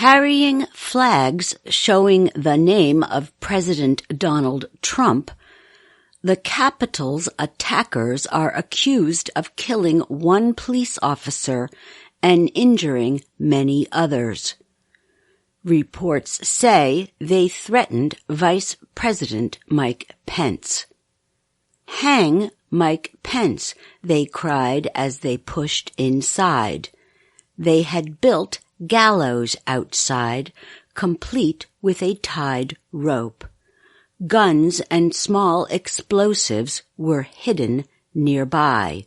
Carrying flags showing the name of President Donald Trump, the Capitol's attackers are accused of killing one police officer and injuring many others. Reports say they threatened Vice President Mike Pence. "Hang Mike Pence," they cried as they pushed inside. They had built gallows outside, complete with a tied rope. Guns and small explosives were hidden nearby.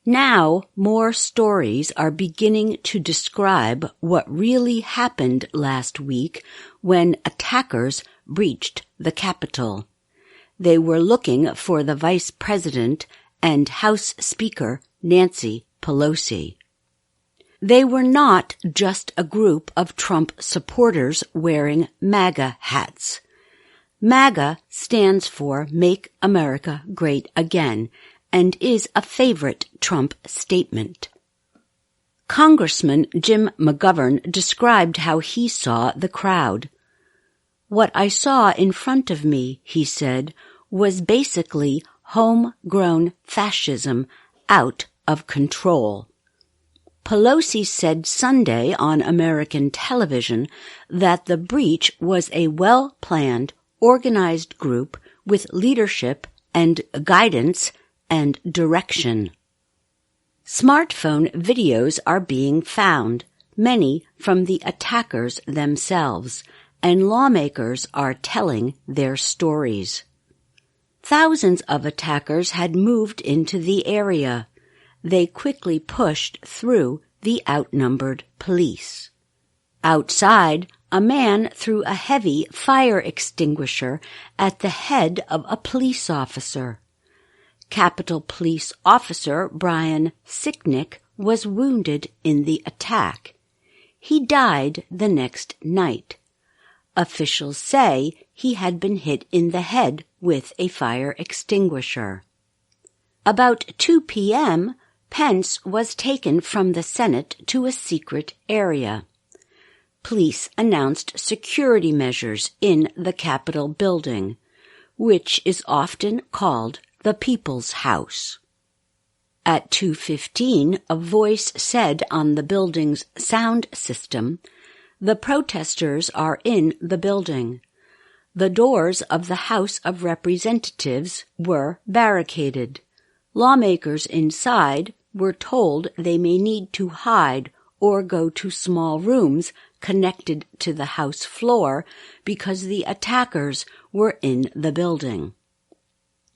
Now more stories are beginning to describe what really happened last week when attackers breached the Capitol. They were looking for the Vice President and House Speaker Nancy Pelosi. They were not just a group of Trump supporters wearing MAGA hats. MAGA stands for Make America Great Again and is a favorite Trump statement. Congressman Jim McGovern described how he saw the crowd. "What I saw in front of me," he said, "was basically homegrown fascism out of control." Pelosi said Sunday on American television that the breach was a well-planned, organized group with leadership and guidance and direction. Smartphone videos are being found, many from the attackers themselves, and lawmakers are telling their stories. Thousands of attackers had moved into the area. They quickly pushed through the outnumbered police. Outside, a man threw a heavy fire extinguisher at the head of a police officer. Capitol Police Officer Brian Sicknick was wounded in the attack. He died the next night. Officials say he had been hit in the head with a fire extinguisher. About 2 p.m., Pence was taken from the Senate to a secret area. Police announced security measures in the Capitol building, which is often called the People's House. At 2:15, a voice said on the building's sound system, "The protesters are in the building." The doors of the House of Representatives were barricaded. Lawmakers inside were told they may need to hide or go to small rooms connected to the House floor because the attackers were in the building.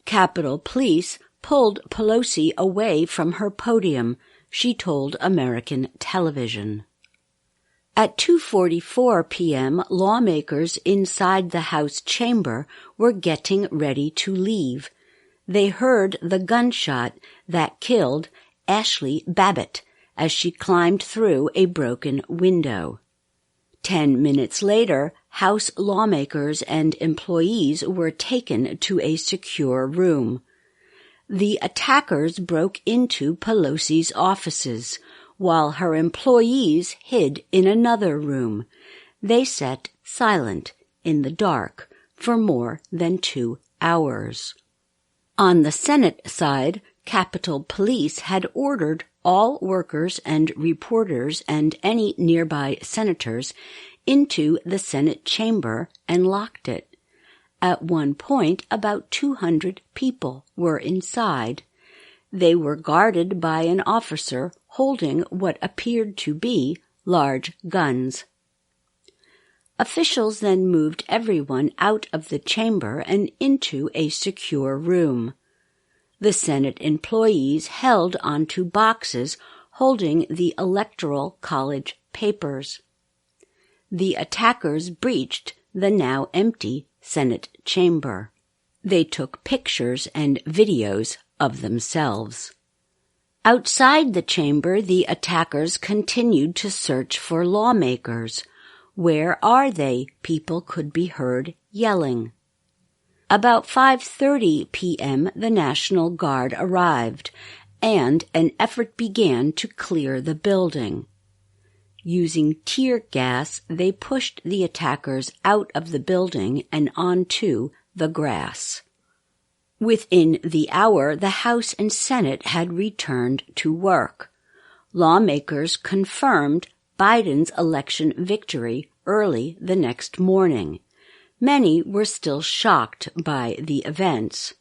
Capitol Police pulled Pelosi away from her podium, she told American television. At 2:44 p.m., lawmakers inside the House chamber were getting ready to leave. They heard the gunshot that killed Ashley Babbitt as she climbed through a broken window. 10 minutes later, House lawmakers and employees were taken to a secure room. The attackers broke into Pelosi's offices, while her employees hid in another room. They sat silent in the dark for more than 2 hours. On the Senate side, Capitol Police had ordered all workers and reporters and any nearby senators into the Senate chamber and locked it. At one point, about 200 people were inside. They were guarded by an officer holding what appeared to be large guns. Officials then moved everyone out of the chamber and into a secure room. The Senate employees held onto boxes holding the Electoral College papers. The attackers breached the now empty Senate chamber. They took pictures and videos of themselves. Outside the chamber, the attackers continued to search for lawmakers. "Where are they?" people could be heard yelling. About 5:30 p.m., the National Guard arrived, and an effort began to clear the building. Using tear gas, they pushed the attackers out of the building and onto the grass. Within the hour, the House and Senate had returned to work. Lawmakers confirmed Biden's election victory early the next morning. Many were still shocked by the events.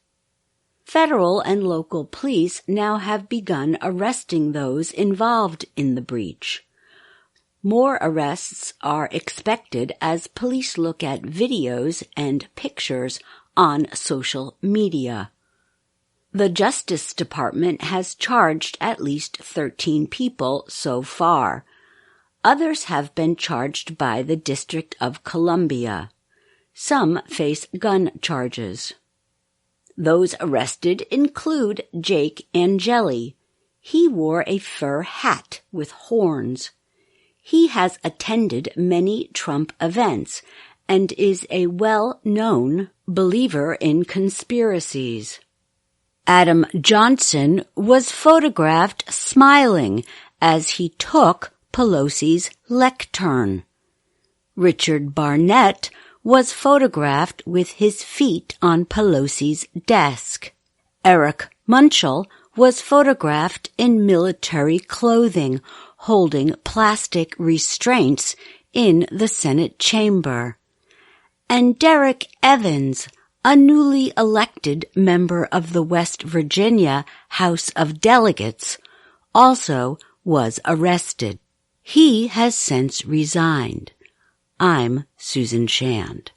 Federal and local police now have begun arresting those involved in the breach. More arrests are expected as police look at videos and pictures on social media. The Justice Department has charged at least 13 people so far. Others have been charged by the District of Columbia. Some face gun charges. Those arrested include Jake Angeli. He wore a fur hat with horns. He has attended many Trump events and is a well-known believer in conspiracies. Adam Johnson was photographed smiling as he took Pelosi's lectern. Richard Barnett was photographed with his feet on Pelosi's desk. Eric Munchel was photographed in military clothing, holding plastic restraints in the Senate chamber. And Derek Evans, a newly elected member of the West Virginia House of Delegates, also was arrested. He has since resigned. I'm Susan Shand.